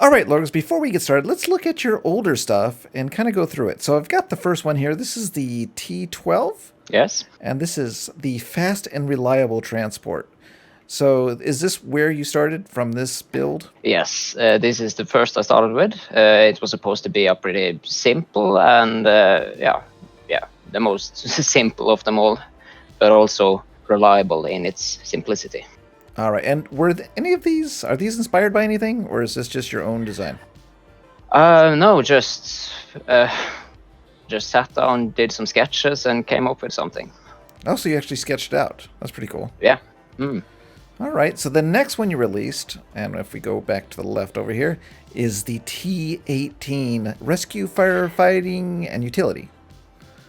All right, Lorgs, before we get started, let's look at your older stuff and kind of go through it. So I've got the first one here. This is the T12. Yes. And this is the fast and reliable transport. So is this where you started from this build? Yes, this is the first I started with. It was supposed to be a pretty simple and the most simple of them all, but also reliable in its simplicity. All right, and any of these, are these inspired by anything, or is this just your own design? No, just sat down, did some sketches, and came up with something. Oh, so you actually sketched it out. That's pretty cool. Yeah. All right, so the next one you released, and if we go back to the left over here, is the T18, Rescue, Firefighting, and Utility.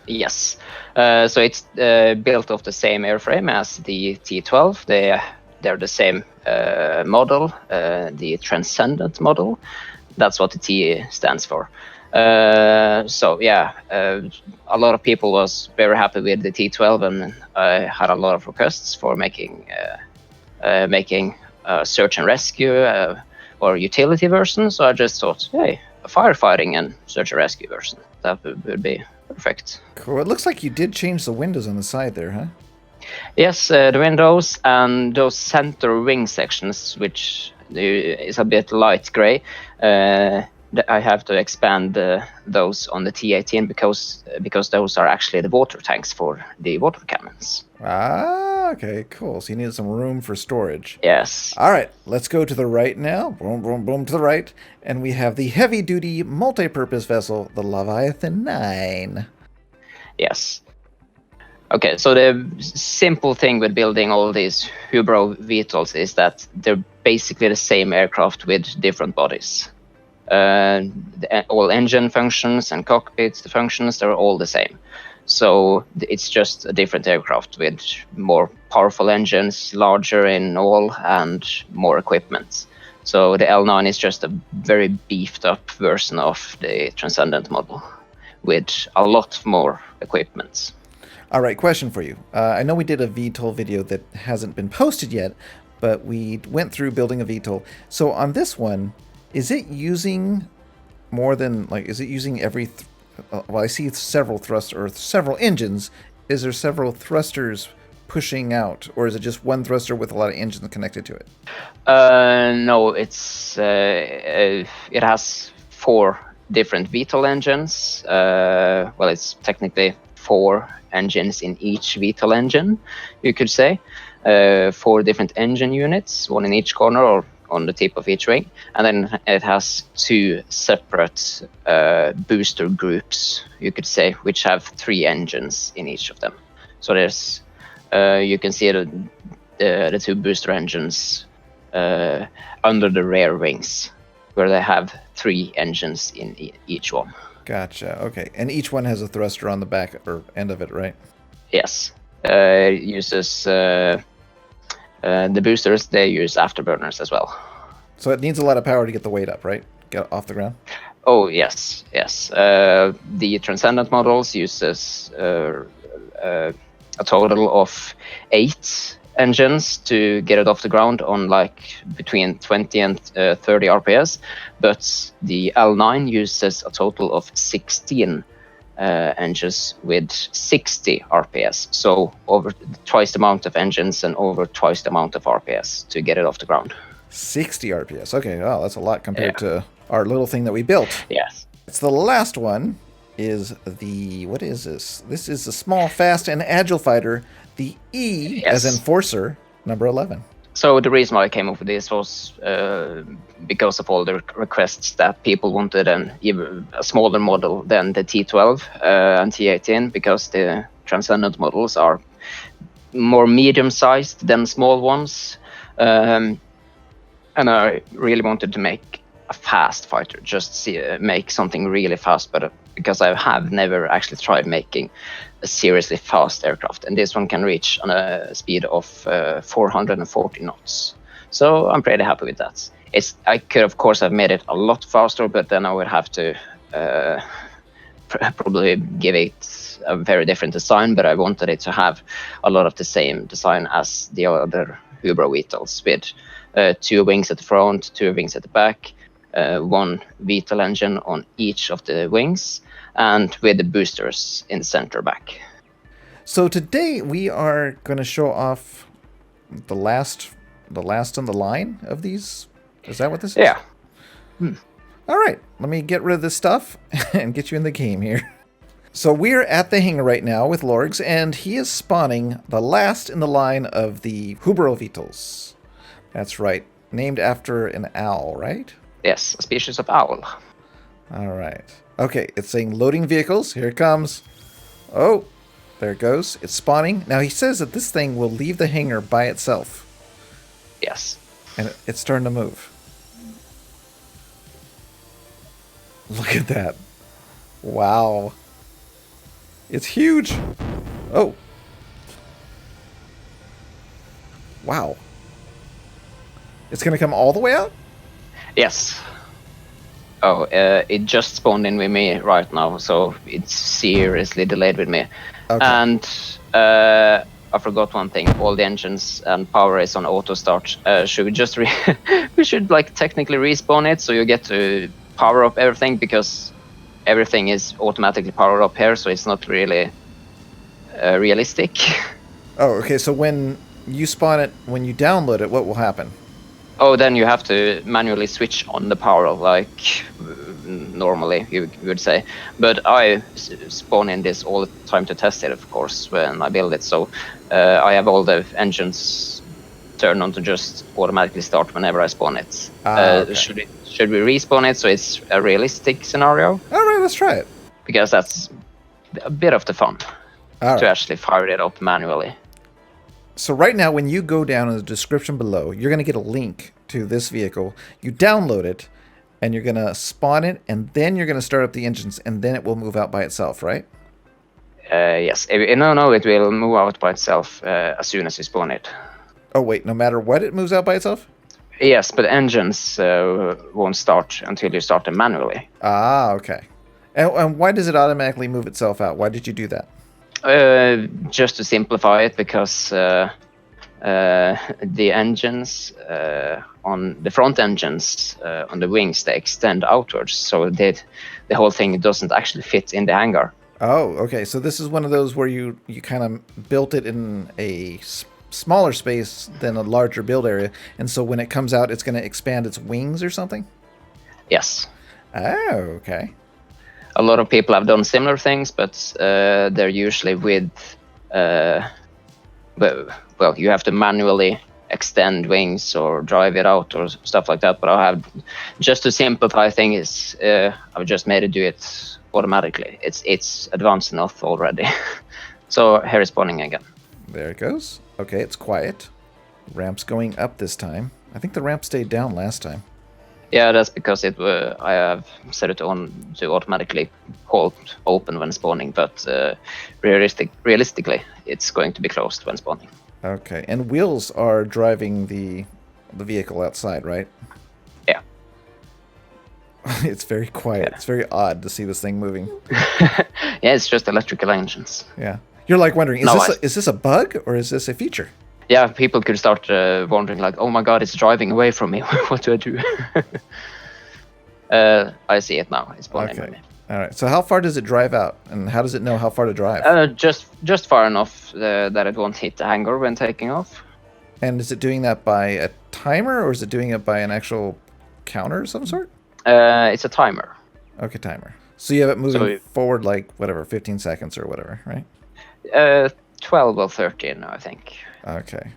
Yes. So it's built off the same airframe as the T12. They're the same model, the Transcendent model. That's what the T stands for. A lot of people was very happy with the T12, and I had a lot of requests for making search and rescue or utility version. So I just thought, hey, a firefighting and search and rescue version. That would be perfect. Cool. It looks like you did change the windows on the side there, huh? Yes, the windows and those center wing sections, which is a bit light gray. I have to expand those on the T18 because those are actually the water tanks for the water cannons. Ah, okay, cool. So you need some room for storage. Yes. All right, let's go to the right now. Boom, boom, boom to the right. And we have the heavy-duty multi-purpose vessel, the Leviathan 9. Yes. Okay, so the simple thing with building all these Hubro VTOLs is that they're basically the same aircraft with different bodies. All engine functions and cockpits, the functions, they're all the same. So it's just a different aircraft with more powerful engines, larger in all, and more equipment. So the L9 is just a very beefed up version of the Transcendent model with a lot more equipment. All right, question for you. I know we did a VTOL video that hasn't been posted yet, but we went through building a VTOL. So on this one, is it using more than, is it using every... well, I see several several engines. Is there several thrusters pushing out, or is it just one thruster with a lot of engines connected to it? No, it has 4 different VTOL engines. It's technically 4 engines in each VTOL engine, you could say. 4 different engine units, one in each corner or on the tip of each wing, and then it has 2 separate booster groups, you could say, which have 3 engines in each of them. So there's you can see the 2 booster engines under the rear wings, where they have 3 engines in each one. Gotcha. Okay, and each one has a thruster on the back or end of it, right? Yes. It uses the boosters. They use afterburners as well. So it needs a lot of power to get the weight up, right? Get off the ground. Oh yes. The Transcendent models uses a total of 8 engines to get it off the ground on between 20 and 30 RPS, but the L9 uses a total of 16 engines with 60 RPS, so over twice the amount of engines and over twice the amount of RPS to get it off the ground. 60 RPS. Okay, wow, that's a lot compared to our little thing that we built. Yes. It's the last one. What is this? This is the small, fast, and agile fighter, the E as Enforcer, number 11. So the reason why I came up with this was because of all the requests that people wanted even a smaller model than the T12 and T18, because the Transcendent models are more medium-sized than small ones. And I really wanted to make a fast fighter, just make something really fast, but because I have never actually tried making a seriously fast aircraft, and this one can reach on a speed of 440 knots. So I'm pretty happy with that. I could of course have made it a lot faster, but then I would have to probably give it a very different design, but I wanted it to have a lot of the same design as the other Hubro VTOLs, with 2 wings at the front, 2 wings at the back, one VTOL engine on each of the wings, and with the boosters in the center back. So today we are going to show off the last on the line of these. Is that what this is? Yeah. All right, let me get rid of this stuff and get you in the game here. So we're at the hangar right now with Lorgs, and he is spawning the last in the line of the Hubro VTOLs. That's right, named after an owl, right? Yes, a species of owl. All right. Okay, it's saying loading vehicles. Here it comes. Oh, there it goes. It's spawning. Now he says that this thing will leave the hangar by itself. Yes. And it's starting to move. Look at that. Wow. It's huge. Oh. Wow. It's going to come all the way out? Yes. Oh, it just spawned in with me right now, so it's seriously delayed with me. Okay. And I forgot one thing. All the engines and power is on auto start. Should we just we should like technically respawn it so you get to power up everything, because everything is automatically powered up here, so it's not really realistic. Oh, okay. So when you spawn it, when you download it, what will happen? Oh, then you have to manually switch on the power, like normally you would say. But I spawn in this all the time to test it, of course, when I build it. So I have all the engines turned on to just automatically start whenever I spawn it. Okay. Should we respawn it so it's a realistic scenario? All right, let's try it. Because that's a bit of the fun to actually fire it up manually. So right now, when you go down in the description below, you're going to get a link to this vehicle. You download it, and you're going to spawn it, and then you're going to start up the engines, and then it will move out by itself, right? Yes. No, it will move out by itself as soon as you spawn it. Oh, wait, no matter what, it moves out by itself? Yes, but engines won't start until you start them manually. Ah, okay. And why does it automatically move itself out? Why did you do that? Just to simplify it, because the engines on the front engines on the wings, they extend outwards, so the whole thing doesn't actually fit in the hangar. Oh, okay. So this is one of those where you kind of built it in a smaller space than a larger build area, and so when it comes out, it's going to expand its wings or something? Yes. Oh, okay. A lot of people have done similar things, but they're usually with well, you have to manually extend wings or drive it out or stuff like that. But I have, just to simplify things, I've just made it do it automatically. It's advanced enough already. So here is spawning again. There it goes. Okay, it's quiet. Ramp's going up this time. I think the ramp stayed down last time. Yeah, that's because I have set it on to automatically hold open when spawning, but realistically, it's going to be closed when spawning. Okay, and wheels are driving the vehicle outside, right? Yeah. It's very quiet. Yeah. It's very odd to see this thing moving. Yeah, it's just electrical engines. Yeah. You're like wondering, is this a bug or is this a feature? Yeah, people could start wondering like, oh my god, it's driving away from me. What do I do? I see it now. It's spawning with me. All right. So how far does it drive out, and how does it know how far to drive? Just far enough that it won't hit the hangar when taking off. And is it doing that by a timer, or is it doing it by an actual counter of some sort? It's a timer. Okay, timer. So you have it moving forward like, whatever, 15 seconds or whatever, right? 12 or 13, I think. Okay.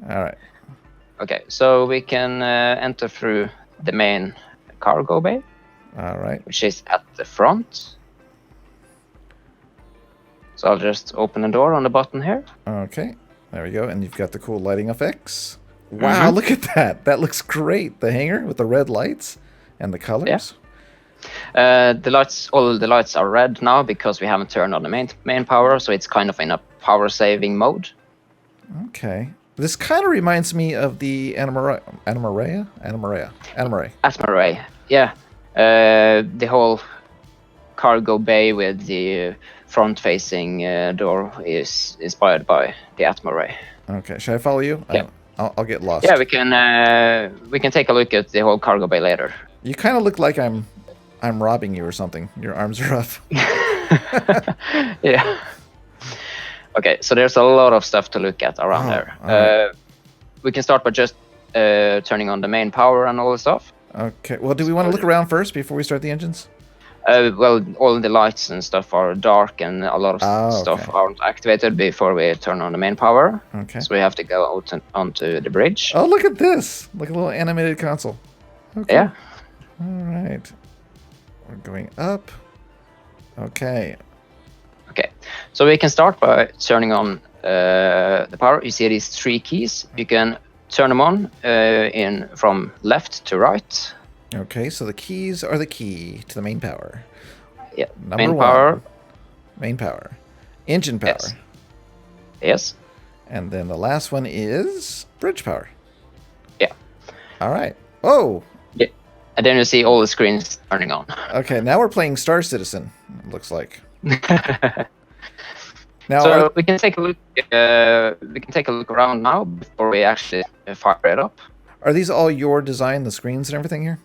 All right. Okay, so we can enter through the main cargo bay. All right. Which is at the front. So I'll just open the door on the button here. Okay. There we go. And you've got the cool lighting effects. Wow, look at that. That looks great. The hangar with the red lights and the colors. Yeah. All the lights are red now because we haven't turned on the main power, so it's kind of in a power saving mode. Okay. This kind of reminds me of the Atmaray. Yeah. The whole cargo bay with the front-facing door is inspired by the Atmaray. Okay. Should I follow you? Yeah. I'll get lost. Yeah, we can take a look at the whole cargo bay later. You kind of look like I'm robbing you or something. Your arms are up. Yeah. Okay, so there's a lot of stuff to look at around there. Right. We can start by just turning on the main power and all the stuff. Okay. Well, do we want to look around first before we start the engines? Well, all the lights and stuff are dark, and a lot of stuff okay. aren't activated before we turn on the main power. Okay. So we have to go out onto the bridge. Oh, look at this! Like a little animated console. Okay. Yeah. All right. We're going up. Okay. Okay. So we can start by turning on the power. You see these 3 keys. You can turn them on from left to right. Okay, so the keys are the key to the main power. Yeah. Number 1. Power. Main power. Engine power. Yes. And then the last one is bridge power. Yeah. All right. Oh. Yeah. And then you see all the screens turning on. Okay, now we're playing Star Citizen. It looks like. Now, so we can take a look. We can take a look around now before we actually fire it up. Are these all your design? The screens and everything here?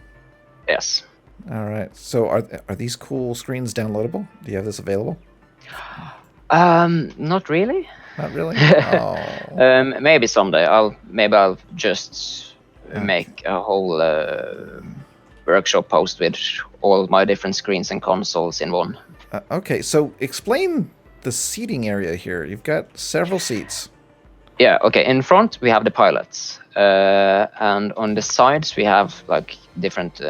Yes. All right. So are these cool screens downloadable? Do you have this available? Not really. Not really. Oh. Maybe someday. I'll just make a whole workshop post with all my different screens and consoles in one. Okay. So explain the seating area here. You've got several seats. Yeah. Okay. In front we have the pilots, and on the sides we have like different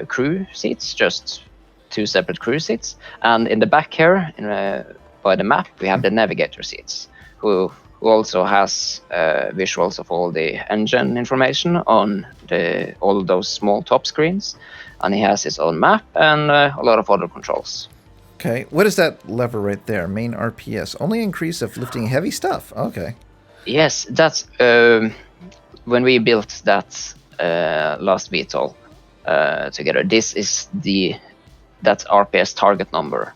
crew seats, just 2 separate crew seats. And in the back here, by the map, we have the navigator seats, who also has visuals of all the engine information on all those small top screens, and he has his own map and a lot of other controls. Okay, what is that lever right there? Main RPS. Only increase if lifting heavy stuff. Okay. Yes, that's when we built that last VTOL together. This is that RPS target number,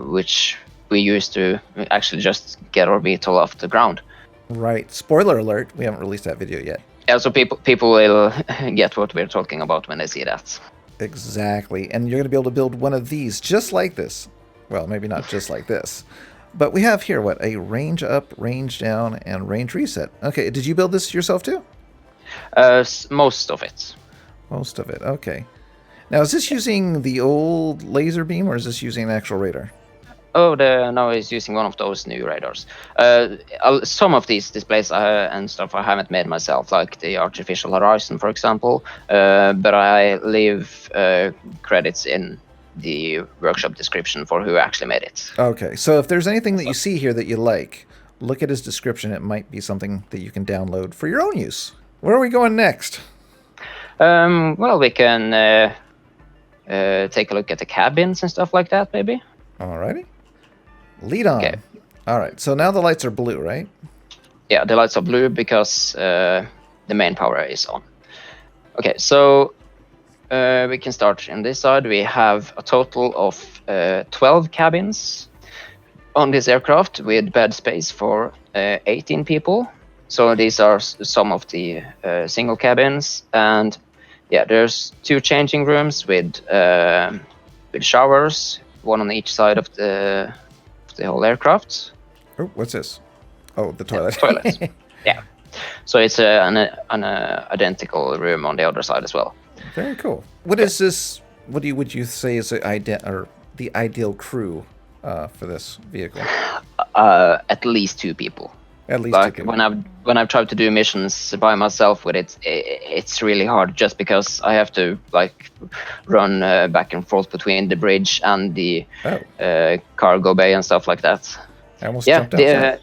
which we use to actually just get our VTOL off the ground. Right. Spoiler alert: we haven't released that video yet. Yeah, so people will get what we're talking about when they see that. Exactly, and you're going to be able to build one of these just like this. Well, maybe not just like this, but we have here what, a range up, range down, and range reset. Okay, did you build this yourself too? Most of it. Most of it. Okay. Now, is this using the old laser beam or is this using an actual radar? Oh, no, it's using one of those new radars. Some of these displays and stuff I haven't made myself, like the artificial horizon, for example. But I leave credits in the workshop description for who actually made it. Okay, so if there's anything that you see here that you like, look at his description. It might be something that you can download for your own use. Where are we going next? Well, we can take a look at the cabins and stuff like that, maybe. Alrighty. Lead on. Okay. All right. So now the lights are blue, right? Yeah, the lights are blue because the main power is on. Okay, so we can start on this side. We have a total of 12 cabins on this aircraft with bed space for 18 people. So these are some of the single cabins, and yeah, there's 2 changing rooms with showers, one on each side of the whole aircraft. Oh, what's this? Oh, the toilet. Yeah, toilet. Yeah. So it's an identical room on the other side as well. Very cool. What is this? What would you say is the ideal crew for this vehicle? At least 2 people. At least like 2 people. when I've tried to do missions by myself with it, it's really hard just because I have to like run back and forth between the bridge and the cargo bay and stuff like that. I almost jumped outside.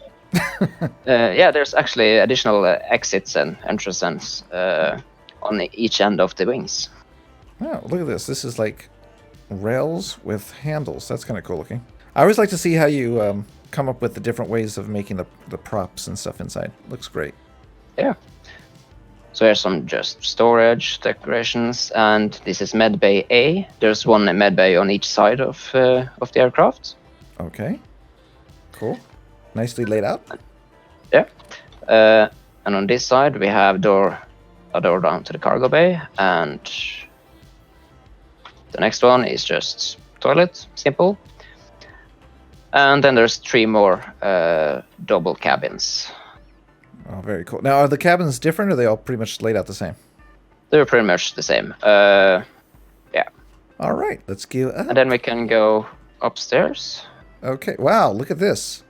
Yeah, there's actually additional exits and entrances on each end of the wings. Oh, look at this. This is like rails with handles. That's kind of cool looking. I always like to see how you come up with the different ways of making the props and stuff inside. Looks great. Yeah. So here's some just storage decorations, and this is med bay A. There's one med bay on each side of the aircraft. Okay. Cool. Nicely laid out. Yeah. And on this side, we have a door down to the cargo bay, and the next one is just toilet, simple. And then there's 3 more double cabins. Oh, very cool. Now, are the cabins different, or are they all pretty much laid out the same? They're pretty much the same. Yeah. All right, let's go up. And then we can go upstairs. Okay, wow, look at this.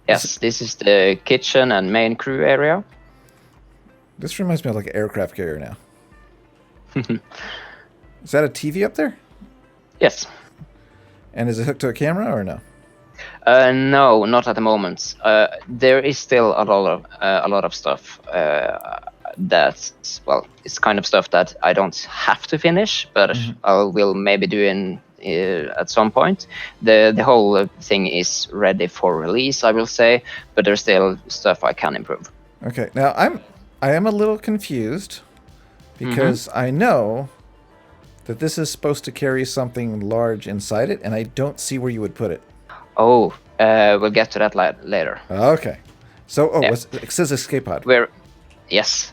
Yes, this is the kitchen and main crew area. This reminds me of like an aircraft carrier now. Is that a TV up there? Yes. And is it hooked to a camera or no? No, not at the moment. There is still a lot of stuff that's, well, it's kind of stuff that I don't have to finish, but I will maybe do at some point. The whole thing is ready for release, I will say, but there's still stuff I can improve. Okay, now I am a little confused because I know that this is supposed to carry something large inside it, and I don't see where you would put it. Oh, we'll get to that later. Okay. So, Yeah. it says escape pod. Yes.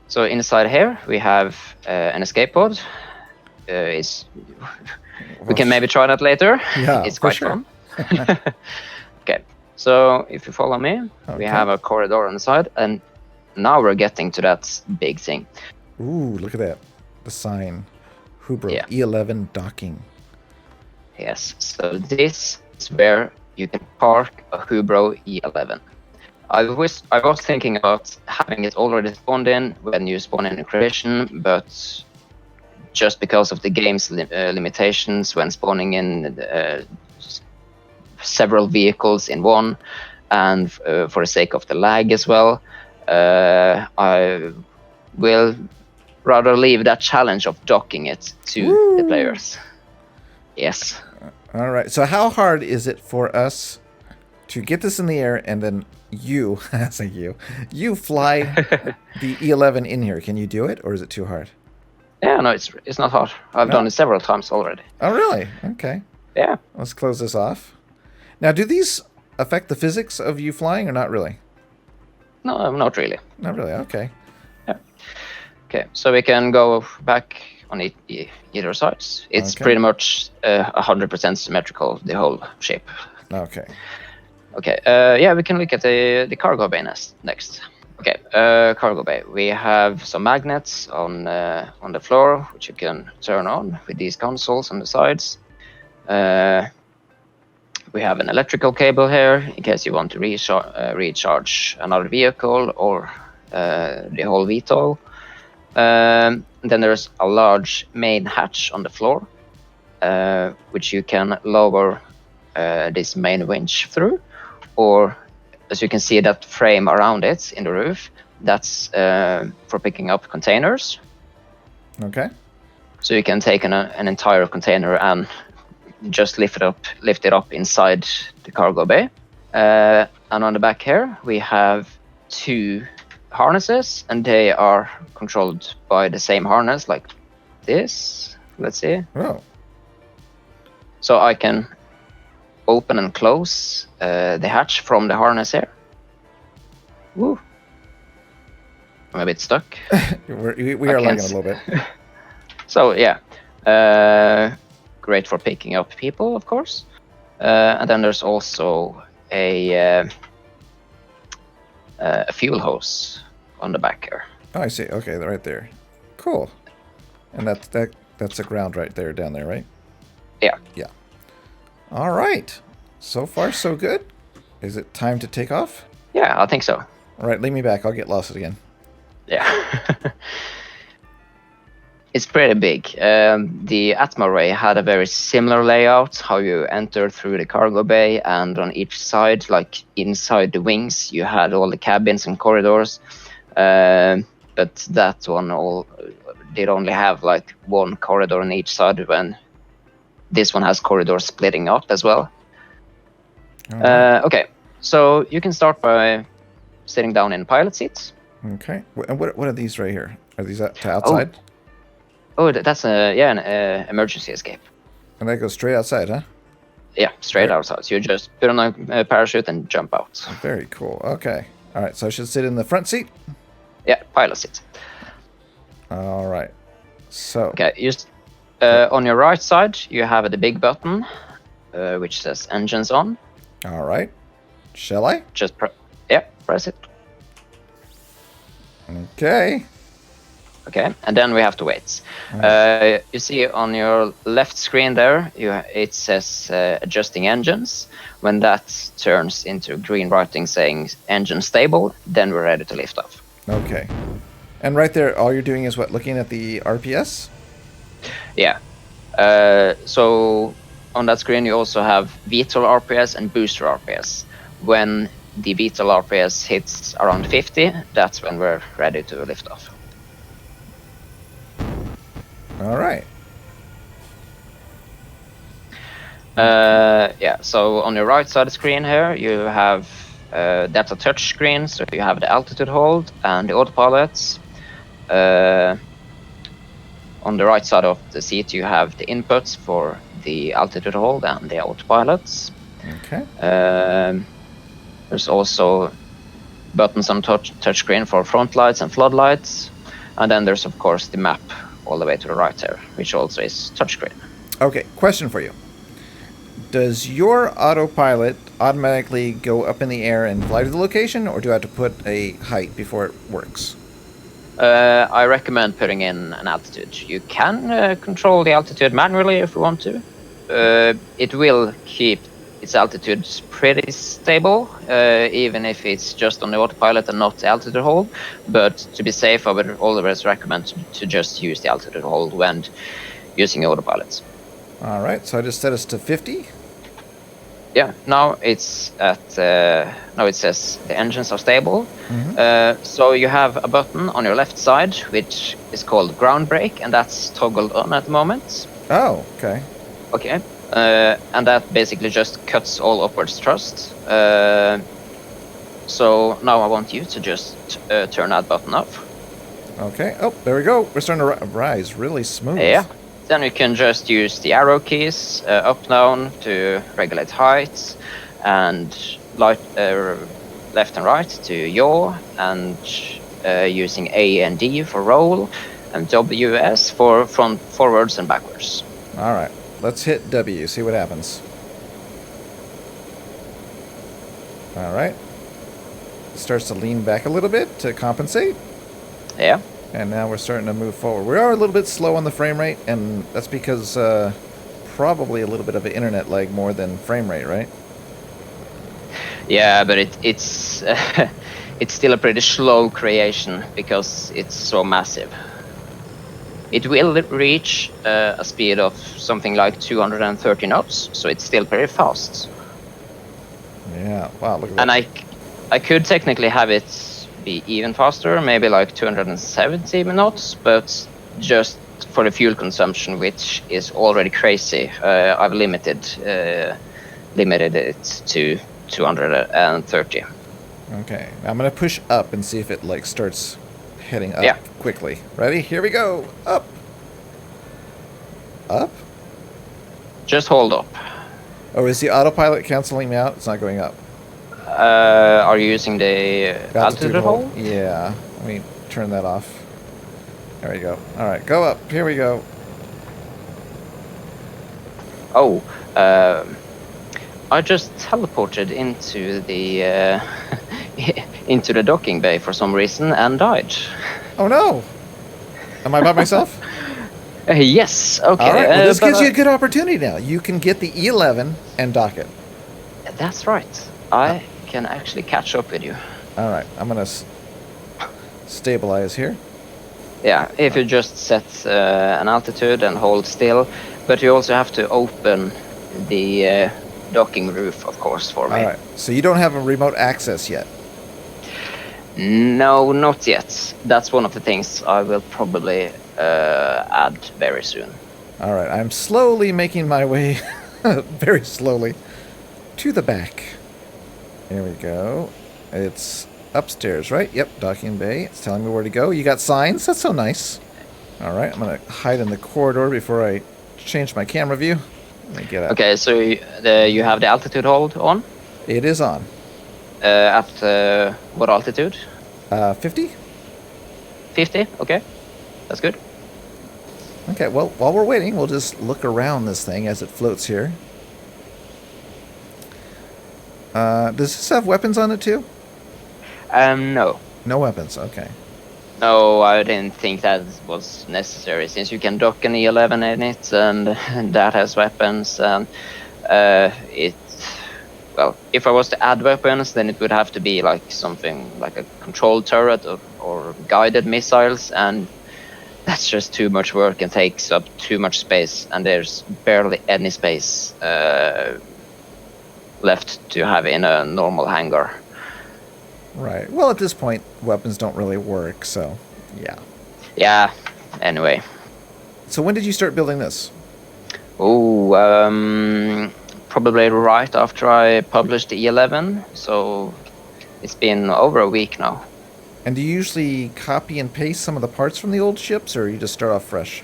So inside here we have an escape pod. We can maybe try that later. Yeah, it's for quite sure. fun. Okay. So if you follow me, Okay. we have a corridor on the side, and now we're getting to that big thing. Ooh, look at that. The sign. Hubro Yeah. E11 docking. Yes. So this is where you can park a Hubro E11. I was thinking about having it already spawned in when you spawn in a creation, but just because of the game's limitations when spawning in several vehicles in one, and for the sake of the lag as well, I will rather leave that challenge of docking it to the players. Yes. All right. So how hard is it for us to get this in the air and then you fly the E11 in here? Can you do it, or is it too hard? Yeah, no, it's not hard. I've done it several times already. Oh, really? Okay. Yeah. Let's close this off. Now, do these affect the physics of you flying, or not really? No, not really. Not really. Okay. Yeah. Okay, so we can go back on either sides. It's Okay. pretty much 100% symmetrical, the whole shape. Okay. Okay, yeah, we can look at the cargo bay next. Okay, cargo bay. We have some magnets on the floor, which you can turn on with these consoles on the sides. We have an electrical cable here in case you want to recharge another vehicle or the whole VTOL. Then there's a large main hatch on the floor, which you can lower this main winch through, or as you can see that frame around it in the roof, that's for picking up containers. Okay. So you can take an entire container and just lift it up inside the cargo bay. And on the back here we have 2 harnesses, and they are controlled by the same harness like this. Let's see. Oh. So I can open and close the hatch from the harness here. Woo. I'm a bit stuck. we are lagging a little bit. So yeah, great for picking up people, of course. And then there's also a fuel hose on the back here. Oh, I see. Okay, right there. Cool. And that's the ground right there, down there, right? Yeah. Yeah. All right. So far, so good. Is it time to take off? Yeah, I think so. All right, leave me back. I'll get lost again. Yeah. It's pretty big. The Atma Ray had a very similar layout, how you enter through the cargo bay, and on each side, like inside the wings, you had all the cabins and corridors. But that one did only have like one corridor on each side, when this one has corridors splitting up as well. Okay, so you can start by sitting down in pilot seats. Okay. And what are these right here? Are these to outside? Oh, that's an emergency escape. And that goes straight outside, huh? Yeah, straight outside. So you just put on a parachute and jump out. Very cool. Okay. All right. So I should sit in the front seat? Yeah, pilot seat. All right. So. Okay, on your right side, you have the big button, which says engines on. All right. Shall I? Just press it. Okay. Okay, and then we have to wait. You see on your left screen there, it says adjusting engines. When that turns into green writing saying engine stable, then we're ready to lift off. Okay. And right there, all you're doing is what? Looking at the RPS? Yeah. So on that screen, you also have VTOL RPS and booster RPS. When the VTOL RPS hits around 50, that's when we're ready to lift off. All right. Yeah, so on your right side of the screen here, you have that's a touch screen, so you have the altitude hold and the autopilots. On the right side of the seat, you have the inputs for the altitude hold and the autopilots. Okay. There's also buttons on touch screen for front lights and floodlights. And then there's, of course, the map all the way to the right here, which also is touchscreen. Okay, question for you. Does your autopilot automatically go up in the air and fly to the location, or do I have to put a height before it works? I recommend putting in an altitude. You can control the altitude manually if you want to. It will keep its altitude pretty stable, even if it's just on the autopilot and not the altitude hold. But to be safe, I would always recommend to just use the altitude hold when using autopilots. All right, so I just set us to 50. Yeah, now it's at now it says the engines are stable. So you have a button on your left side which is called ground brake, and that's toggled on at the moment. Oh, okay. Okay, and that basically just cuts all upwards thrust. So now I want you to just turn that button off. Okay. Oh, there we go. We're starting to rise really smooth. Yeah. Then you can just use the arrow keys up down to regulate height, and left and right to yaw, and using A and D for roll, and WS for forwards and backwards. All right, let's hit W, see what happens. All right. Starts to lean back a little bit to compensate. Yeah. And now we're starting to move forward. We are a little bit slow on the frame rate, and that's because probably a little bit of an internet lag more than frame rate, right? Yeah, but it's it's still a pretty slow creation because it's so massive. It will reach a speed of something like 230 knots, so it's still very fast. Yeah, wow, look at that. And I could technically have it be even faster, maybe like 270 knots, but just for the fuel consumption, which is already crazy, I've limited it to 230. Okay, now I'm gonna push up and see if it like starts heading up quickly. Ready? Here we go. Up. Up. Just hold up. Oh, is the autopilot canceling me out? It's not going up. Are you using the altitude hold? Yeah. Let me turn that off. There we go. All right, go up. Here we go. Oh, I just teleported into the into the docking bay for some reason and died. Oh no! Am I by myself? Yes. Okay. All right. Well, this gives you a good opportunity now. You can get the E11 and dock it. That's right. I can actually catch up with you. All right. I'm gonna stabilize here. Yeah. If you just set an altitude and hold still, but you also have to open the docking roof, of course, for me. All right. So you don't have a remote access yet. No, not yet. That's one of the things I will probably add very soon. All right. I'm slowly making my way, very slowly, to the back. There we go. It's upstairs, right? Yep, docking bay. It's telling me where to go. You got signs? That's so nice. All right. I'm going to hide in the corridor before I change my camera view. Let me get out. Okay, so you have the altitude hold on? It is on. At what altitude? 50? 50. Okay, that's good. Okay, well, while we're waiting, we'll just look around this thing as it floats here. Does this have weapons on it too? No. No weapons, okay. No, I didn't think that was necessary, since you can dock an E11 in it, and that has weapons, and well, if I was to add weapons, then it would have to be like something like a control turret or guided missiles, and that's just too much work and takes up too much space, and there's barely any space left to have in a normal hangar. Right. Well, at this point, weapons don't really work, so yeah. Yeah, anyway. So when did you start building this? Oh, probably right after I published the E11, so it's been over a week now. And do you usually copy and paste some of the parts from the old ships, or you just start off fresh?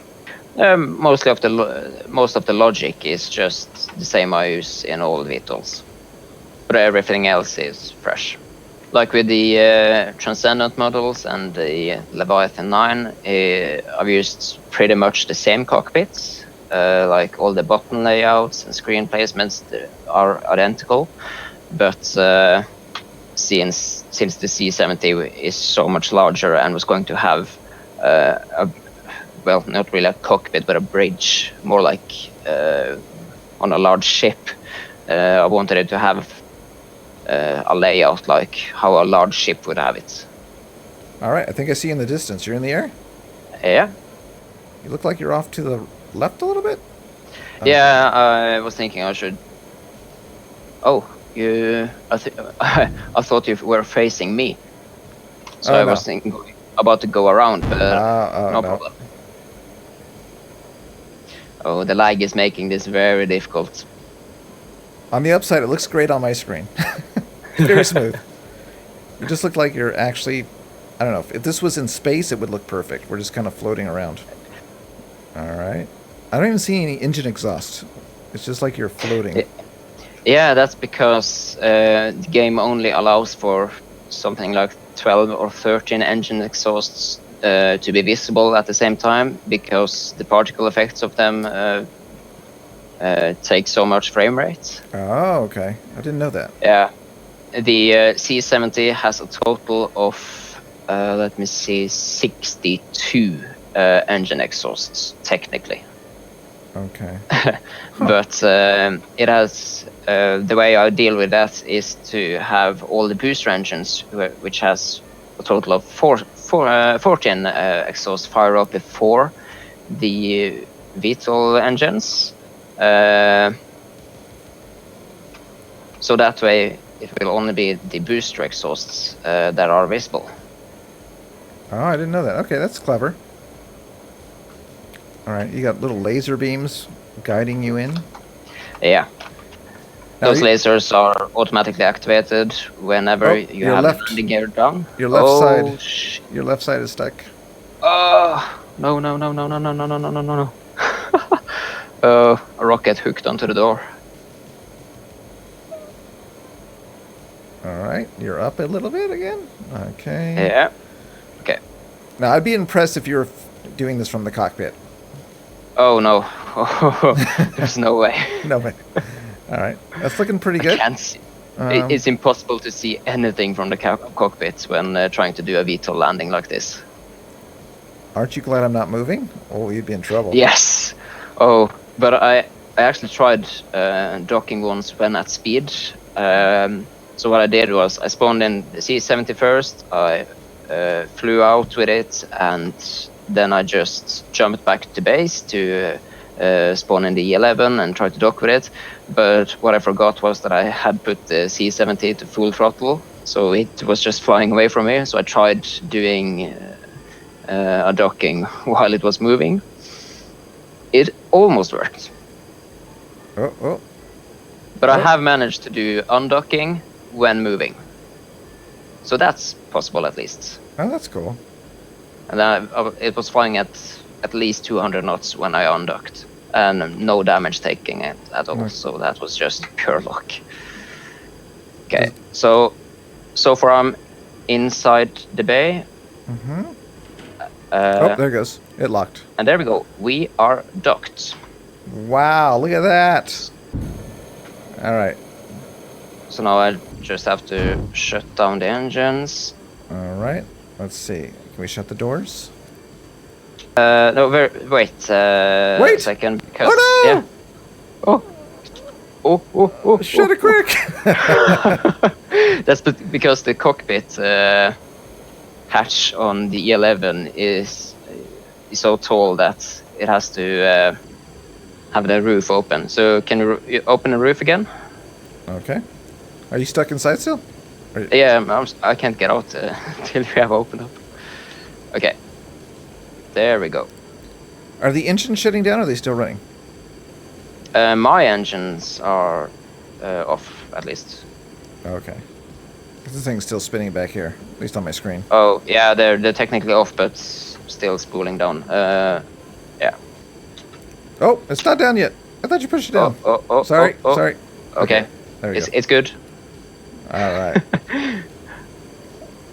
Most of the logic is just the same I use in all VTOLs, but everything else is fresh. Like with the Transcendent models and the Leviathan 9, I've used pretty much the same cockpits. Like all the button layouts and screen placements are identical, but since the C70 is so much larger and was going to have well, not really a cockpit, but a bridge, more like on a large ship, I wanted it to have a layout like how a large ship would have it. All right, I think I see you in the distance. You're in the air? Yeah. You look like you're off to the left a little bit? Yeah, I was thinking I should... Oh, I thought you were facing me. So I was thinking about to go around, but no problem. Oh, the lag is making this very difficult. On the upside, it looks great on my screen. Very smooth. It just looked like you're actually... I don't know. If this was in space, it would look perfect. We're just kind of floating around. All right. I don't even see any engine exhaust. It's just like you're floating. Yeah, that's because the game only allows for something like 12 or 13 engine exhausts to be visible at the same time, because the particle effects of them take so much frame rate. Oh, okay. I didn't know that. Yeah. The C70 has a total of, let me see, 62 engine exhausts, technically. Okay. But it has, the way I deal with that is to have all the booster engines, which has a total of 14 exhausts, fire up before the VTOL engines. So that way it will only be the booster exhausts that are visible. Oh, I didn't know that. Okay, that's clever. All right, you got little laser beams guiding you in? Yeah. Now Those lasers are automatically activated whenever you have the landing gear down. Your left side. Your left side is stuck. Oh, no. A rocket hooked onto the door. All right, you're up a little bit again. Okay. Yeah. Okay. Now, I'd be impressed if you were doing this from the cockpit. Oh, no. There's no way. No way. All right, that's looking pretty good. I can't see. It's impossible to see anything from the cockpit when trying to do a VTOL landing like this. Aren't you glad I'm not moving? Oh, you'd be in trouble. Yes. Oh, but I actually tried docking once when at speed. So what I did was I spawned in the C70 first. I flew out with it, and then I just jumped back to base to spawn in the E11 and try to dock with it. But what I forgot was that I had put the C70 to full throttle, so it was just flying away from me. So I tried doing a docking while it was moving. It almost worked. But I have managed to do undocking when moving. So that's possible at least. Oh, that's cool. And then it was flying at least 200 knots when I undocked, and no damage taking it at all. So that was just pure luck. Okay, so far I'm inside the bay, Oh, there it goes. It locked. And there we go. We are docked. Wow, look at that. All right. So now I just have to shut down the engines. All right. Let's see. Can we shut the doors? No, wait. Wait! A second. Because, Oh, no! Yeah. Oh. Shut it quick! That's because the cockpit hatch on the E11 is so tall that it has to have the roof open. So can you open the roof again? Okay. Are you stuck inside still? Yeah, I can't get out till we have opened up. Okay. There we go. Are the engines shutting down or are they still running? My engines are off, at least. Okay. This thing's still spinning back here, at least on my screen. Oh, yeah, they're technically off, but still spooling down. Yeah. Oh, it's not down yet. I thought you pushed it down. Sorry. Okay. There we go. It's good. All right.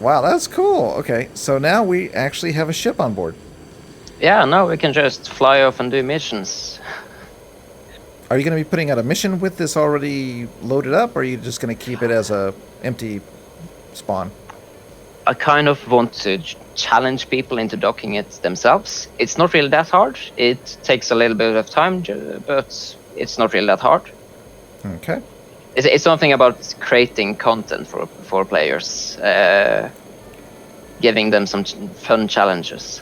Wow, that's cool. Okay, so now we actually have a ship on board. Yeah, now we can just fly off and do missions. Are you going to be putting out a mission with this already loaded up, or are you just going to keep it as a empty spawn? I kind of want to challenge people into docking it themselves. It's not really that hard. It takes a little bit of time, but it's not really that hard. Okay. It's something about creating content for players, giving them some fun challenges.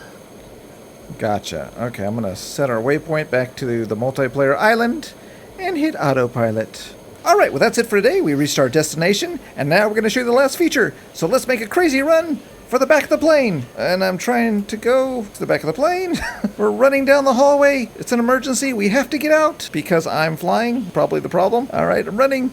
Gotcha. Okay, I'm going to set our waypoint back to the multiplayer island and hit autopilot. All right, well, that's it for today. We reached our destination, and now we're going to show you the last feature. So let's make a crazy run for the back of the plane. And I'm trying to go to the back of the plane. We're running down the hallway. It's an emergency. We have to get out because I'm flying. Probably the problem. All right, I'm running.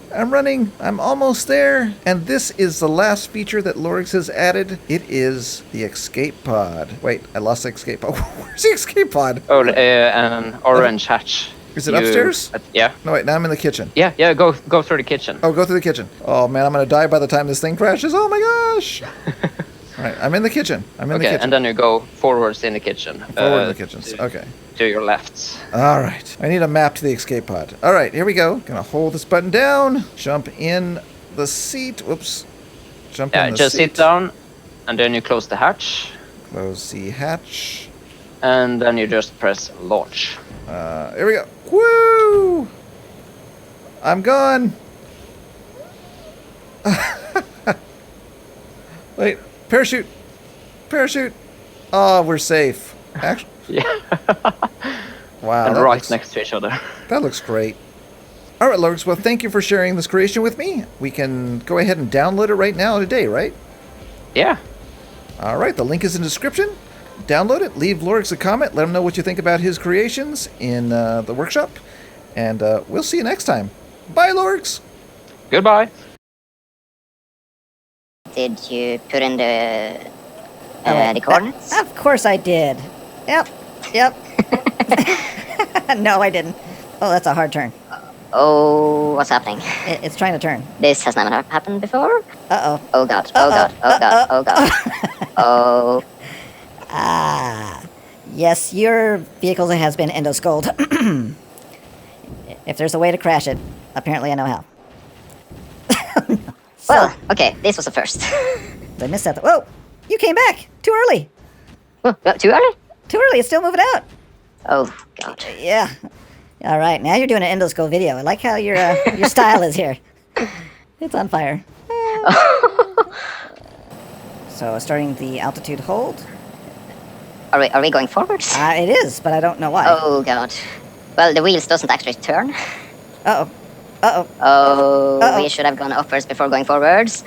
I'm almost there. And this is the last feature that Lorgs has added. It is the escape pod. Wait, I lost the escape pod. Where's the escape pod? Oh, an orange hatch. Is it upstairs? Yeah. No, wait, now I'm in the kitchen. Yeah, go through the kitchen. Oh, go through the kitchen. Oh, man, I'm going to die by the time this thing crashes. Oh, my gosh. All right, I'm in the kitchen. Okay, and then you go forwards in the kitchen. Forward in the kitchens. Okay. To your left. All right. I need a map to the escape pod. All right, here we go. Gonna hold this button down. Jump in the seat. Whoops. Jump in the seat. Yeah, just sit down, and then you close the hatch. Close the hatch. And then you just press launch. Here we go. Woo! I'm gone. Wait. Parachute. Oh, we're safe. Actually. Yeah. Wow. And right next to each other. That looks great. All right, Lorgs. Well, thank you for sharing this creation with me. We can go ahead and download it right now today, right? Yeah. All right. The link is in the description. Download it. Leave Lorgs a comment. Let him know what you think about his creations in the workshop. And we'll see you next time. Bye, Lorgs. Goodbye. Did you put in the coordinates? Of course I did. Yep. No, I didn't. Oh, that's a hard turn. Oh, what's happening? It's trying to turn. This has never happened before? Uh-oh. Oh god, oh god, oh god, oh god. Oh. Ah. Yes, your vehicle has been endoskulled. If there's a way to crash it, apparently I know how. Well, okay, this was a first. I missed that. Whoa! You came back! Too early! Too early? Too early, it's still moving out! Oh, God. Yeah. Alright, now you're doing an EndoSkull video. I like how your style is here. It's on fire. So, starting the altitude hold. Are we going forwards? It is, but I don't know why. Oh, God. Well, the wheels doesn't actually turn. Uh-oh. We should have gone upwards before going forwards.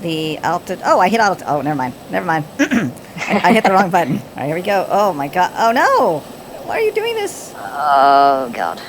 The altitude. Oh, I hit altitude. Oh, never mind. I hit the wrong button. All right, here we go. Oh my god. Oh no! Why are you doing this? Oh god.